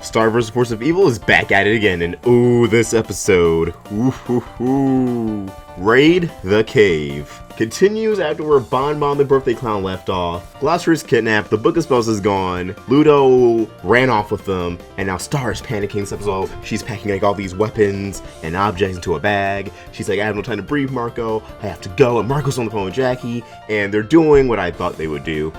Star vs. Force of Evil is back at it again, and ooh, this episode. Raid the Cave continues after where Bon Bon the Birthday Clown left off. Glossaryck's kidnapped, the Book of Spells is gone, Ludo ran off with them, and now Star is panicking. So she's packing like all these weapons and objects into a bag. She's like, I have no time to breathe, Marco. I have to go. And Marco's on the phone with Jackie, and they're doing what I thought they would do.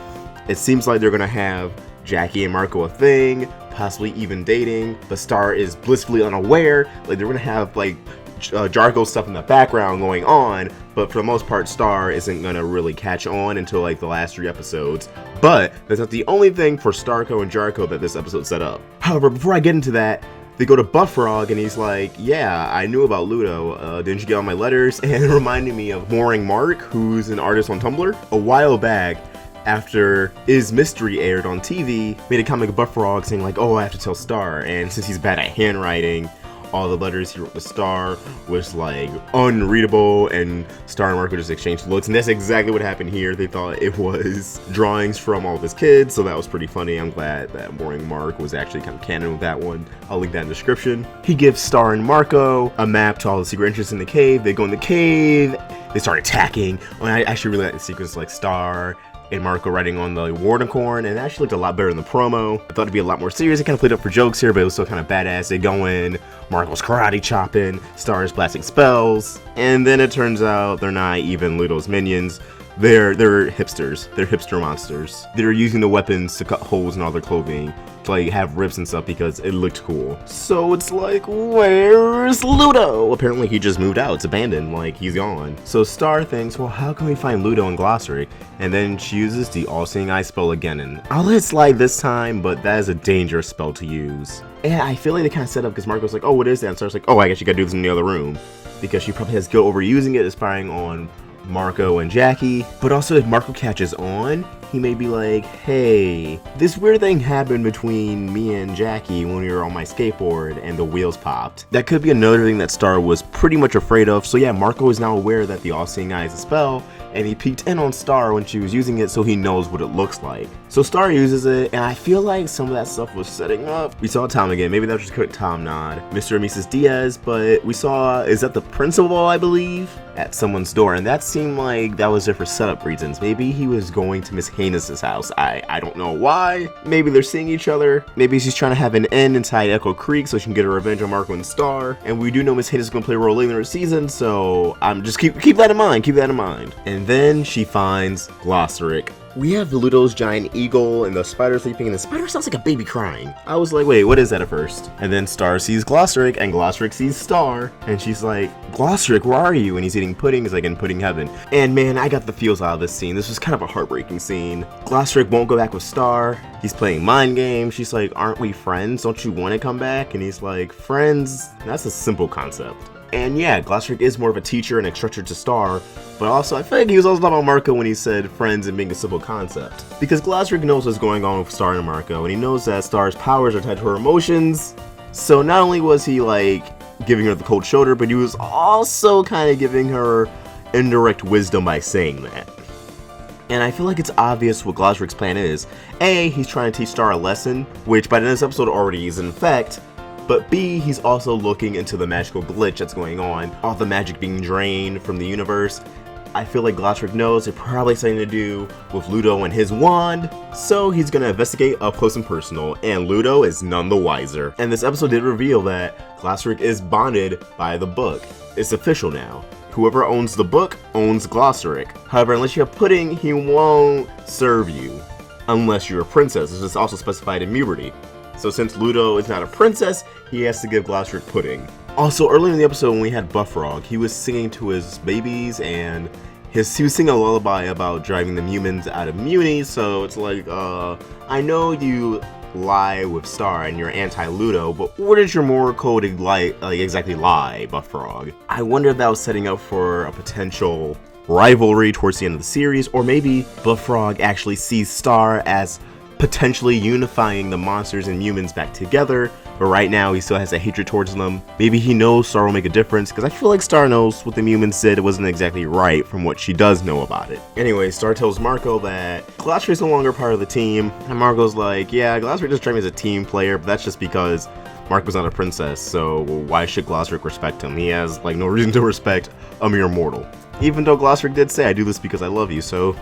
It seems like they're gonna have Jackie and Marco a thing, possibly even dating, but Star is blissfully unaware. Like, they're gonna have like Jargo stuff in the background going on, but for the most part Star isn't gonna really catch on until like the last 3 episodes. But that's not the only thing for Starco and Jargo that this episode set up. However, before I get into that, they go to Buffrog and he's like, yeah, I knew about Ludo, didn't you get all my letters? And it reminded me of Boring Mark, who's an artist on Tumblr. A while back, after Is Mystery aired on TV, made a comic of Buffrog saying like, oh, I have to tell Star, and since he's bad at handwriting, all the letters he wrote to Star was like unreadable, and Star and Marco just exchanged looks, and that's exactly what happened here. They thought it was drawings from all of his kids, so that was pretty funny. I'm glad that Boring Mark was actually kind of canon with that one. I'll link that in the description. He gives Star and Marco a map to all the secret entrances in the cave. They go in the cave, they start attacking. I actually really like the sequence, like Star and Marco riding on the Warnicorn, and it actually looked a lot better in the promo. I thought it'd be a lot more serious. It kind of played up for jokes here, but it was still kind of badass. They go in, Marco's karate chopping, Star's blasting spells, and then it turns out they're not even Ludo's minions. They're hipsters. They're hipster monsters. They're using the weapons to cut holes in all their clothing, to like have rips and stuff because it looked cool. So it's like, where's Ludo? Apparently he just moved out. It's abandoned, like he's gone. So Star thinks, well, how can we find Ludo and Glossaryck? And then she uses the all-seeing eye spell again, and I'll let it slide this time, but that is a dangerous spell to use. And I feel like they kind of set up because Marco's like, oh, what is that? And Star's like, oh, I guess you gotta do this in the other room, because she probably has guilt over using it, spying on Marco and Jackie. But also, if Marco catches on, he may be like, hey, this weird thing happened between me and Jackie when we were on my skateboard and the wheels popped. That could be another thing that Star was pretty much afraid of. So yeah, Marco is now aware that the all-seeing eye is a spell, and he peeked in on Star when she was using it, so he knows what it looks like. So Star uses it, and I feel like some of that stuff was setting up. We saw Tom again. Maybe that was just a quick Tom nod. Mr. and Mrs. Diaz, but we saw, is that the principal, I believe, at someone's door, and that seemed like that was there for setup reasons. Maybe he was going to Miss Haynes' house. I don't know why. Maybe they're seeing each other. Maybe she's trying to have an end inside Echo Creek so she can get her revenge on Marco and Star. And we do know Miss Haynes is going to play a role later in the season, so I'm just keep that in mind. Keep that in mind. And then she finds Glossaryck. We have Ludo's giant eagle and the spider sleeping, and the spider sounds like a baby crying. I was like, wait, what is that at first? And then Star sees Glossaryck, and Glossaryck sees Star, and she's like, Glossaryck, where are you? And he's eating pudding. He's like, in pudding heaven. And man, I got the feels out of this scene. This was kind of a heartbreaking scene. Glossaryck won't go back with Star. He's playing mind games. She's like, aren't we friends? Don't you want to come back? And he's like, friends? That's a simple concept. And yeah, Glossaryck is more of a teacher and instructor to Star, but also I feel like he was also talking about Marco when he said friends and being a simple concept. Because Glossaryck knows what's going on with Star and Marco, and he knows that Star's powers are tied to her emotions. So not only was he like giving her the cold shoulder, but he was also kind of giving her indirect wisdom by saying that. And I feel like it's obvious what Glossaryck's plan is. A, he's trying to teach Star a lesson, which by the end of this episode already is in effect. But B, he's also looking into the magical glitch that's going on, all the magic being drained from the universe. I feel like Glossaryck knows it probably has something to do with Ludo and his wand, so he's gonna investigate up close and personal, and Ludo is none the wiser. And this episode did reveal that Glossaryck is bonded by the book. It's official now. Whoever owns the book owns Glossaryck. However, unless you have pudding, he won't serve you. Unless you're a princess, this is also specified in Mewni. So since Ludo is not a princess, he has to give Glossaryck pudding. Also, earlier in the episode when we had Buffrog, he was singing to his babies, and he was singing a lullaby about driving the humans out of Mewni, so it's like, I know you lie with Star and you're anti-Ludo, but what is your moral code exactly lie, Buffrog? I wonder if that was setting up for a potential rivalry towards the end of the series, or maybe Buffrog actually sees Star as potentially unifying the monsters and humans back together, but right now he still has a hatred towards them. Maybe he knows Star will make a difference, because I feel like Star knows what the humans said it wasn't exactly right from what she does know about it. Anyway, Star tells Marco that Glossaryck is no longer part of the team, and Marco's like, yeah, Glossaryck just trained me as a team player, but that's just because Marco's not a princess, so why should Glossaryck respect him? He has, like, no reason to respect a mere mortal. Even though Glossaryck did say, I do this because I love you, so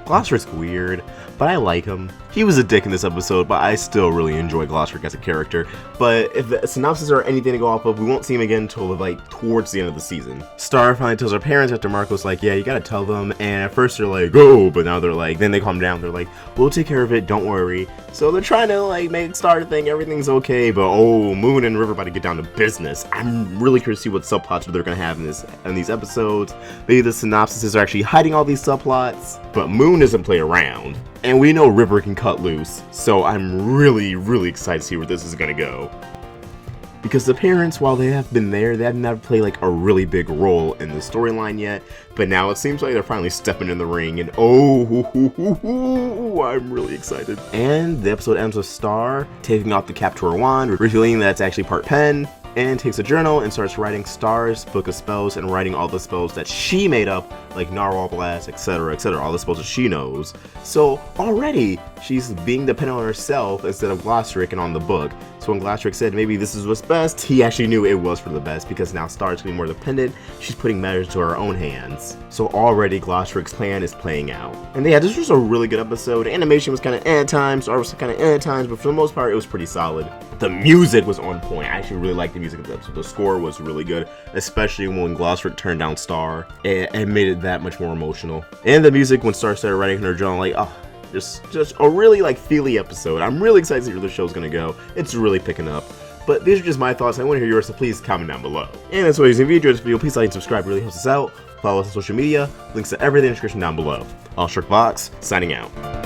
Glossaryck's weird, but I like him. He was a dick in this episode, but I still really enjoy Glossaryck as a character. But if the synopsis or anything to go off of, we won't see him again until like towards the end of the season. Star finally tells her parents after Marco's like, yeah, you gotta tell them. And at first they're like, oh, but now they're like, then they calm down. They're like, we'll take care of it, don't worry. So they're trying to like make Star think everything's okay, but oh, Moon and River about to get down to business. I'm really curious to see what subplots they're gonna have in these episodes. Maybe the synopsises are actually hiding all these subplots, but Moon doesn't play around. And we know River can cut loose, so I'm really excited to see where this is gonna go. Because the parents, while they have been there, they have never played like a really big role in the storyline yet, but now it seems like they're finally stepping in the ring, and oh, I'm really excited. And the episode ends with Star taking off the Captor wand, revealing that it's actually part pen, and takes a journal and starts writing Star's book of spells and writing all the spells that she made up, like Narwhal Blast, etc., all the spells that she knows. So already she's being dependent on herself instead of Glossaryck and on the book. So when Glossaryck said maybe this is what's best, he actually knew it was for the best, because now Star's getting more dependent. She's putting matters to her own hands. So already Glossaryck's plan is playing out. And yeah, this was a really good episode. Animation was kind of at times, art was kind of at times, but for the most part it was pretty solid. The music was on point. I actually really liked the music of the episode. The score was really good, especially when Glossaryck turned down Star. It made it that much more emotional. And the music when Star started writing in her journal, like, oh, just a really like feely episode. I'm really excited to see where the show's gonna go. It's really picking up. But these are just my thoughts. I want to hear yours, so please comment down below. And as always, if you enjoyed this video, please like and subscribe. It really helps us out. Follow us on social media. Links to everything in the description down below. I'll Shark Box, signing out.